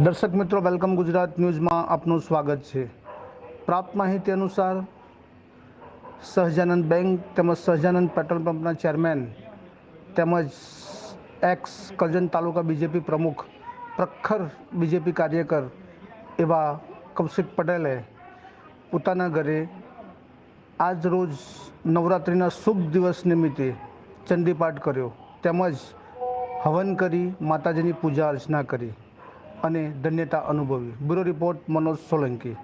દર્શક મિત્રો, વેલકમ ગુજરાત ન્યૂઝમાં આપનું સ્વાગત છે। પ્રાપ્ત માહિતી અનુસાર સહજાનંદ બેંક તેમજ સહજાનંદ પેટ્રોલ પંપના ચેરમેન તેમજ એક્સ કરજણ તાલુકા બીજેપી પ્રમુખ, પ્રખર બીજેપી કાર્યકર એવા કૌશિક પટેલે પોતાના ઘરે આજ રોજ નવરાત્રિના શુભ દિવસ નિમિત્તે ચંડીપાઠ કર્યો તેમજ હવન કરી માતાજીની પૂજા અર્ચના કરી અને ધન્યતા અનુભવી। Bureau report, Manoj Solanki.